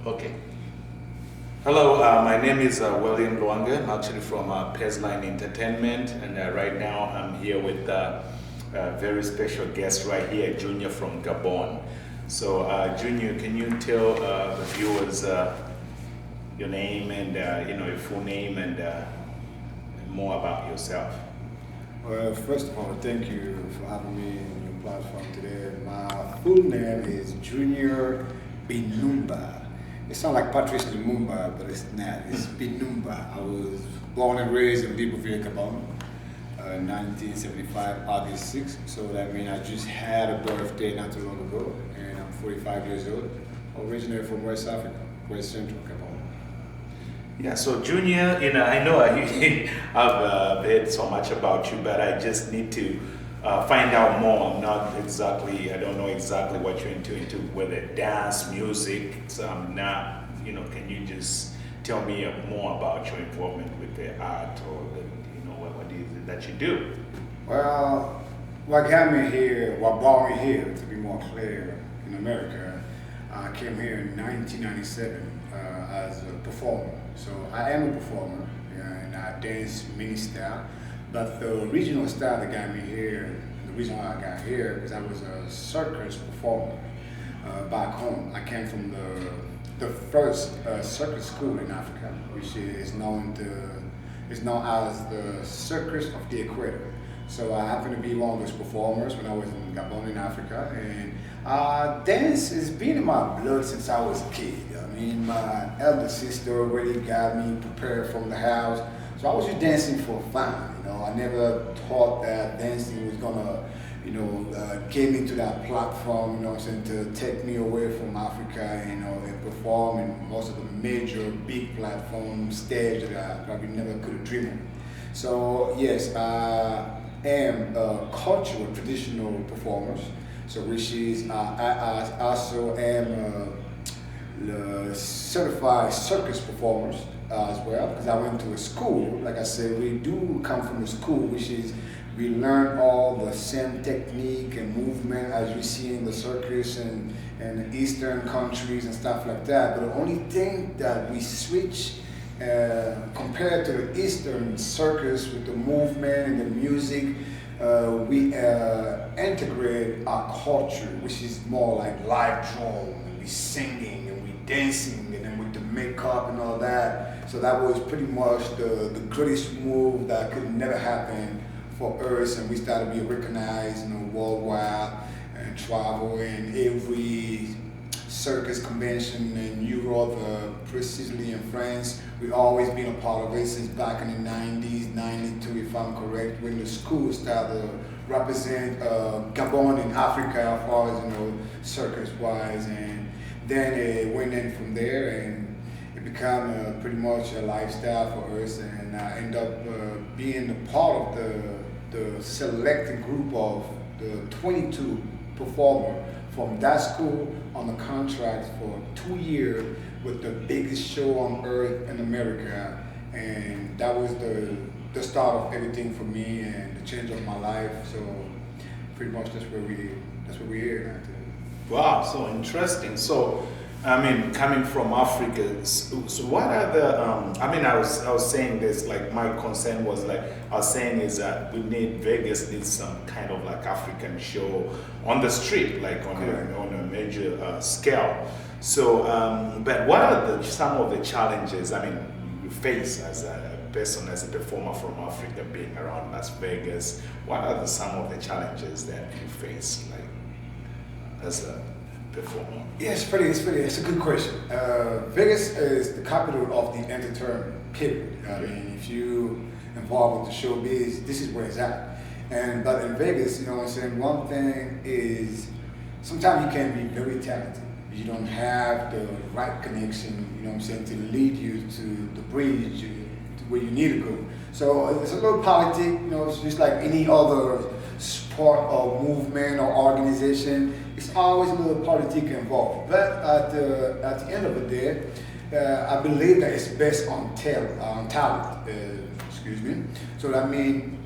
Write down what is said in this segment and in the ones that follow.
Okay. Hello, my name is William Lwanga. I'm actually from Pesline Entertainment, and right now I'm here with a very special guest right here, Junior from Gabon. So, Junior, can you tell the viewers your name and your full name and more about yourself? Well, first of all, thank you for having me on your platform today. My full name is Junior Binumba. It sounds like Patrice Lumumba, but it's not. It's Binumba. I was born and raised in Libreville, Gabon, 1975, August 6th. So that means I just had a birthday not too long ago, and I'm 45 years old. Originally from West Africa, West Central Gabon. Yeah, so Junior, I know I've heard so much about you, but I just need to find out more. I don't know exactly what you're into whether dance, music. So I'm not, can you just tell me more about your involvement with the art or what is it that you do? Well, what got me here, what brought me here, to be more clear, in America, I came here in 1997 as a performer. So I am a performer, and I dance many style. But the original style that got me here, the reason why I got here, is I was a circus performer back home. I came from the first circus school in Africa, which is known as the Circus of the Equator. So I happened to be one of those performers when I was in Gabon in Africa, and dance has been in my blood since I was a kid. I mean, my elder sister already got me prepared from the house, so I was just dancing for fun. I never thought that dancing was gonna, get me to that platform. To take me away from Africa, and perform in most of the major big platform stage that I probably never could have dreamed of. So yes, I am a cultural traditional performer. So which is I also am the certified circus performers as well, because I went to a school. Like I said, we do come from a school which is we learn all the same technique and movement as you see in the circus and the Eastern countries and stuff like that. But the only thing that we switch compared to the Eastern circus with the movement and the music, we integrate our culture, which is more like live drum, and we singing and we dancing, and then with the makeup and all that. So that was pretty much the greatest move that could never happen for us, and we started being recognized, worldwide, and travel in every circus convention in Europe, precisely in France. We've always been a part of it since back in the 90s, 92 if I'm correct, when the school started to represent Gabon in Africa as far as, circus-wise. And then it went in from there, and it became pretty much a lifestyle for us. And I ended up being a part of the selected group of the 22 performers from that school on the contract for 2 years with the biggest show on earth in America. And that was the start of everything for me and the change of my life. So pretty much that's where we're here now today. Wow, so interesting. So, coming from Africa, so what are the? I was saying this. Like my concern was I was saying is that Vegas needs some kind of like African show on the street, like on a major scale. So, but what are some of the challenges? You face as a person, as a performer from Africa, being around Las Vegas. What are some of the challenges that you face, like as a performer? Yeah, it's a good question. Vegas is the capital of the entertainment, period. I mean, if you involved with the showbiz, this is where it's at. But in Vegas, one thing is sometimes you can be very talented. You don't have the right connection, to lead you to the bridge to where you need to go. So it's a little politic, it's just like any other sport or movement or organization. It's always a little politic involved. But at the end of the day, I believe that it's based on talent. Excuse me. So that means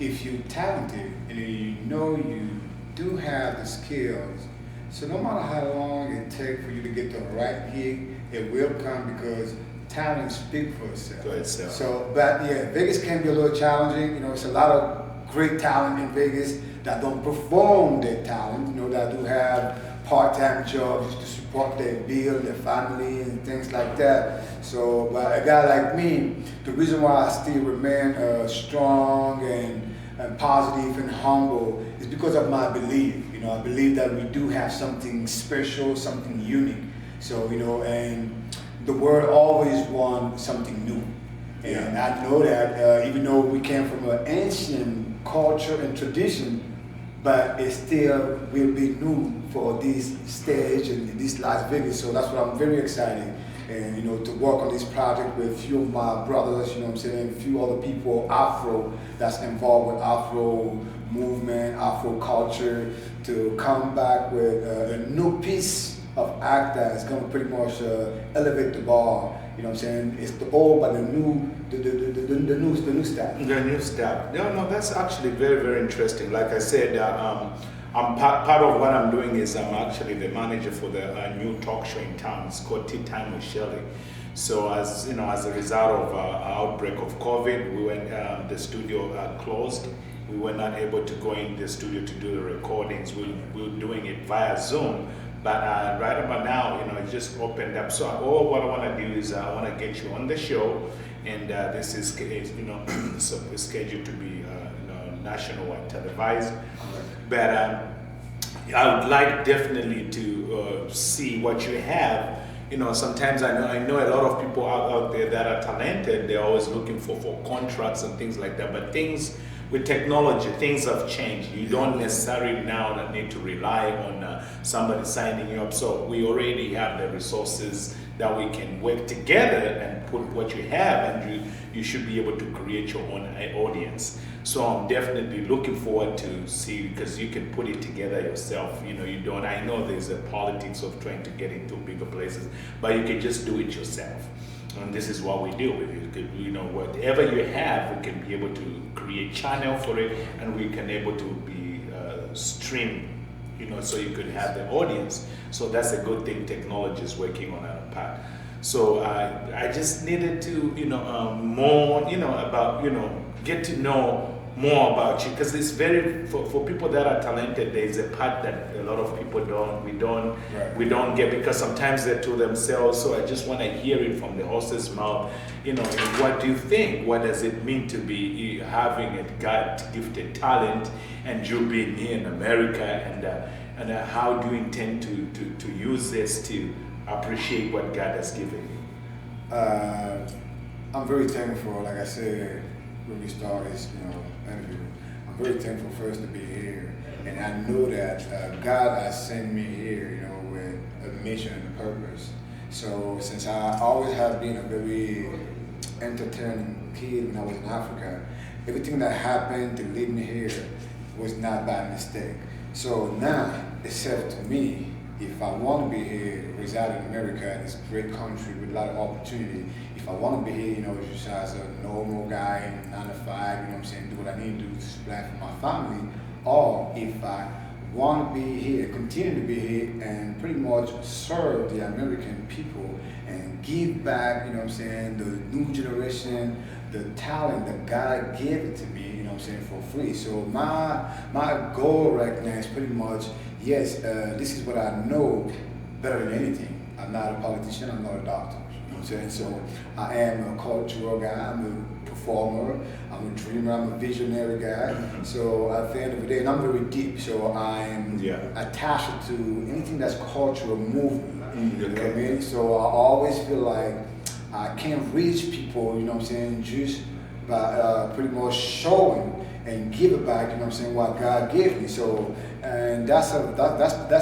if you're talented and you do have the skills, so no matter how long it takes take for you to get to the right gig, it will come because talent speaks for itself. For itself. So, but yeah, Vegas can be a little challenging. You know, it's a lot of great talent in Vegas that don't perform their talent. You know, that do have part-time jobs to support their bill, their family, and things like that. So, but a guy like me, the reason why I still remain strong and positive and humble is because of my belief. You know, I believe that we do have something special, something unique. So, you know, and the world always wants something new. And I know that even though we came from an ancient culture and tradition, but it still will be new for this stage and this Las Vegas. So that's what I'm very excited. And you know, to work on this project with a few of my brothers, you know what I'm saying, a few other people, Afro, that's involved with Afro movement, Afro culture, to come back with a new piece of act that's gonna pretty much elevate the bar. You know what I'm saying? It's the old but the new, the new style. The new style. No, that's actually very, very interesting. Like I said, I'm part of what I'm doing is I'm actually the manager for the new talk show in town. It's called Tea Time with Shelly. So as you know, as a result of outbreak of COVID, we went the studio closed. We were not able to go in the studio to do the recordings. We were doing it via Zoom. But right about now, you know, it just opened up. So all what I want to do is I want to get you on the show, and this is, you know, scheduled to be, you know, national and televised. But I would like definitely to see what you have. You know, sometimes I know a lot of people out there that are talented. They're always looking for contracts and things like that. But things with technology, things have changed. You don't necessarily now need to rely on somebody signing you up. So we already have the resources that we can work together and put what you have, and you should be able to create your own audience. So I'm definitely looking forward to see, because you can put it together yourself. You know, you don't. I know there's a politics of trying to get into bigger places, but you can just do it yourself. And this is what we do. You know, whatever you have, we can be able to create channel for it, and we can able to be stream. You know, so you could have the audience. So that's a good thing. Technology is working on our part. So I just needed to, you know, more, you know, about, you know, get to know more about you, because it's very, for people that are talented, there's a part that a lot of people we don't get, because sometimes they're to themselves. So I just want to hear it from the horse's mouth. You know, what do you think? What does it mean to be having a God-gifted talent, and you being here in America, and how do you intend to use this to appreciate what God has given you? I'm very thankful, like I said when we started this, you know, interview. I'm very thankful first to be here, and I know that God has sent me here, you know, with a mission and a purpose. So since I always have been a very entertaining kid when I was in Africa, everything that happened to lead me here was not by mistake. So now it's up to me. If I want to be here, reside in America, in this great country with a lot of opportunity, if I want to be here, you know, just as a normal guy, 9 to 5, you know what I'm saying, do what I need to do to supply for my family, or if I want to be here, continue to be here, and pretty much serve the American people and give back, you know what I'm saying, the new generation, the talent that God gave it to me, you know what I'm saying, for free. So my goal right now is pretty much, yes, this is what I know better than anything. I'm not a politician, I'm not a doctor. You know what I'm saying? So I am a cultural guy, I'm a performer, I'm a dreamer, I'm a visionary guy. So at the end of the day, and I'm very deep, so I'm attached to anything that's cultural movement. You know what I mean? So I always feel like I can't reach people, you know what I'm saying, just by pretty much showing and give it back, you know what I'm saying, what God gave me. So, and that's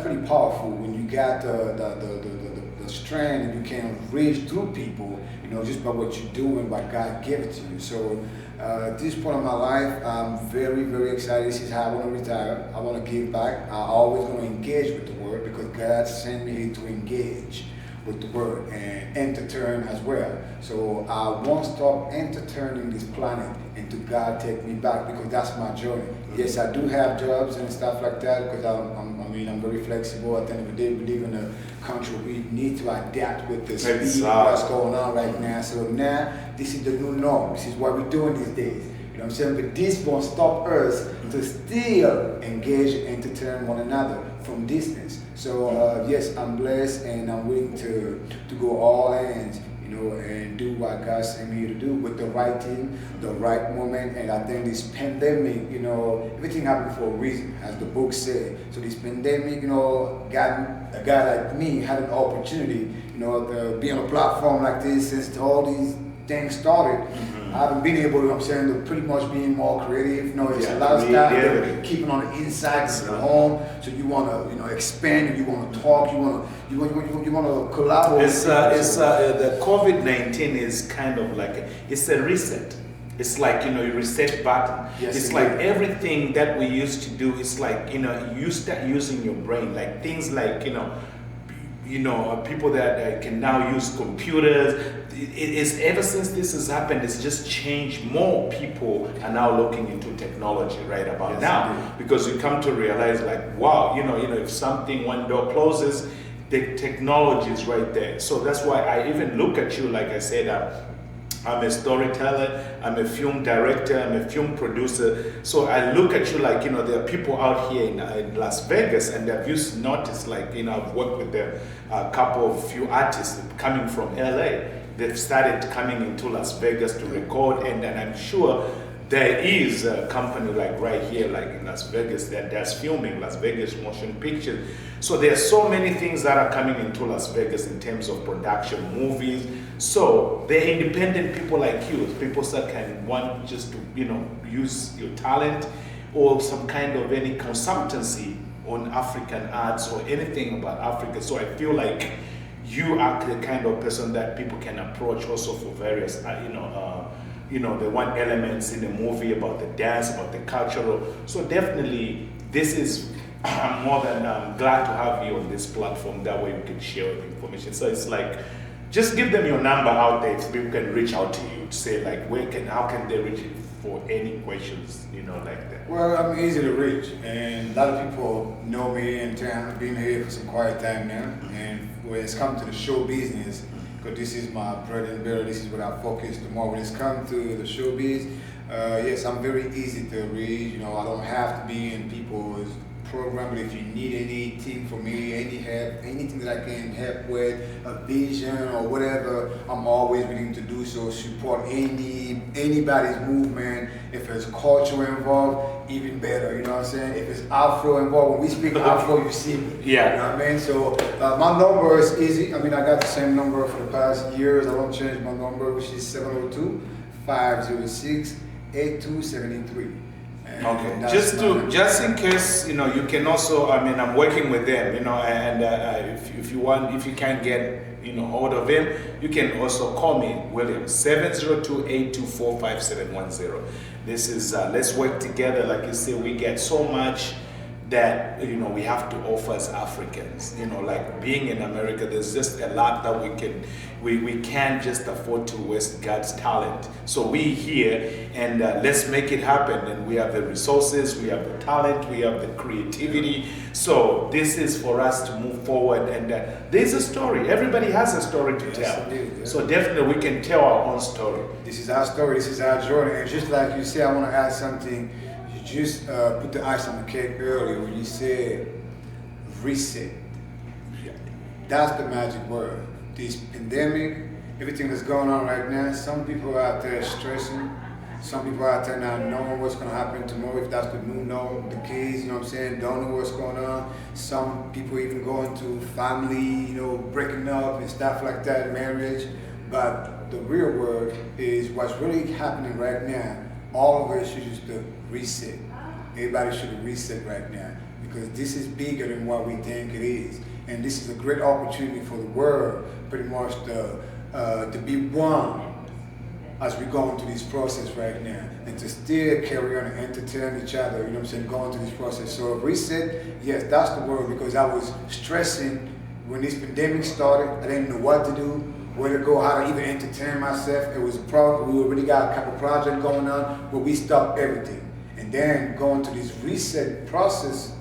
pretty powerful when you got the strength and you can reach through people, you know, just by what you do and what God gave it to you. So at this point in my life, I'm very, very excited. This is how I want to retire. I want to give back. I always going to engage with the word, because God sent me here to engage with the word and entertain as well. So I won't stop entertaining this planet until God take me back, because that's my journey. Yes, I do have jobs and stuff like that, because I'm mean, I'm very flexible. At the end of the day, we live in a country where we need to adapt with the speed of Exactly. what's going on right now. So now, this is the new norm. This is what we're doing these days. You know what I'm saying? But this won't stop us to still engage and entertain one another from distance. So yes, I'm blessed and I'm willing to go all in, you know, and do what God sent me to do with the right team, the right moment. And I think this pandemic, you know, everything happened for a reason, as the book said. So this pandemic, you know, got a guy like me had an opportunity, you know, to be on a platform like this since all these things started. I haven't been able, you know what I'm saying, to pretty much being more creative. You know, it's a lot of stuff that keeping on the inside of the home. So you want to, you know, expand. You want to talk. You want to collaborate. The COVID-19 is kind of like it's a reset. It's like, you know, you reset button. Yes, it's it like is. everything that we used to do. It's like, you know, you start using your brain, like things like, people that can now use computers. It is ever since this has happened, it's just changed. More people are now looking into technology right about Yes, now, indeed. because you come to realize, like, wow, if something, one door closes, the technology is right there. So that's why I even look at you, like I said, I'm a storyteller, I'm a film director, I'm a film producer. So I look at you like, there are people out here in Las Vegas, and have you noticed, like, I've worked with a couple of few artists coming from LA. They've started coming into Las Vegas to record, and I'm sure there is a company like right here, like in Las Vegas, that does filming, Las Vegas Motion Pictures. So there are so many things that are coming into Las Vegas in terms of production, movies. So they're independent people like you, people that can want just to, use your talent or some kind of any consultancy on African arts or anything about Africa. So I feel like you are the kind of person that people can approach also for various, they want elements in the movie about the dance, about the cultural. So definitely, this is, I'm more than glad to have you on this platform. That way we can share the information. So it's like, just give them your number out there so people can reach out to you to say, like, how can they reach you for any questions, like that. Well, I'm easy to reach, and a lot of people know me in town. I've been here for some quiet time now, and when it's come to the show business, because this is my bread and butter, this is what I focus the more. When it's come to the showbiz, yes, I'm very easy to reach. I don't have to be in people's program, but if you need anything from me, any help, anything that I can help with, a vision or whatever, I'm always willing to do so. Support anybody's movement. If there's culture involved, even better. You know what I'm saying? If it's Afro involved, when we speak Afro, you see me. Yeah. You know what I mean? So my number is easy. I got the same number for the past years. I don't change my number, which is 702-506-8273. Okay, just in case, you can also, I'm working with them, and if you can't get, hold of him, you can also call me, William, 702-824-5710. This is, let's work together. Like you say, we get so much that, we have to offer as Africans, like being in America, there's just a lot that we can't just afford to waste God's talent. So we here, and let's make it happen. And we have the resources, we have the talent, we have the creativity. So this is for us to move forward. And there's a story. Everybody has a story to tell. Indeed, yeah. So definitely we can tell our own story. This is our story, this is our journey. And just like you said, I want to add something. You just put the ice on the cake earlier when you said reset. That's the magic word. This pandemic, everything that's going on right now, some people are out there stressing. Some people are out there not knowing what's going to happen tomorrow, if that's the new norm. The kids, don't know what's going on. Some people even going to family, breaking up and stuff like that, marriage. But the real word is what's really happening right now. All of us should just reset. Everybody should reset right now, because this is bigger than what we think it is. And this is a great opportunity for the world, pretty much to be one as we go into this process right now, and to still carry on and entertain each other, going through this process. So reset, yes, that's the word, because I was stressing when this pandemic started. I didn't know what to do, where to go, how to even entertain myself. It was a problem. We already got a couple projects going on, but we stopped everything. And then going to this reset process,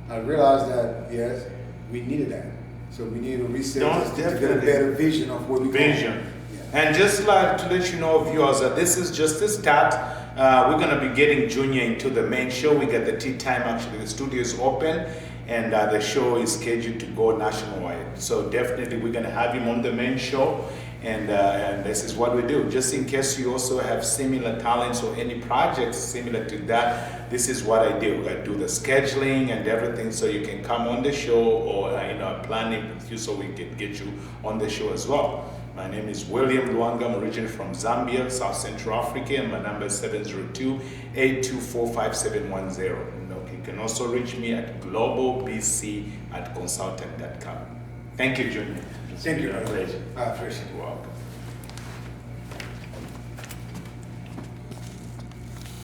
I realized that, yes, we needed that. So we need to research No, this to get a definitely. better vision of where we're going. Vision. Yeah. And just like to let you know, viewers, that this is just the start. We're going to be getting Junior into the main show. We get the tea time, actually, the studio is open, and the show is scheduled to go nationwide. So definitely we're going to have him on the main show, and this is what we do. Just in case you also have similar talents or any projects similar to that, this is what I do. I do the scheduling and everything, so you can come on the show, or planning with you so we can get you on the show as well. My name is William Lwanga. I'm originally from Zambia, South Central Africa, and my number is 702-824-5710. You can also reach me at globalbc@consultant.com. Thank you, Junior. Thank you. Pleasure. I appreciate it. You're welcome.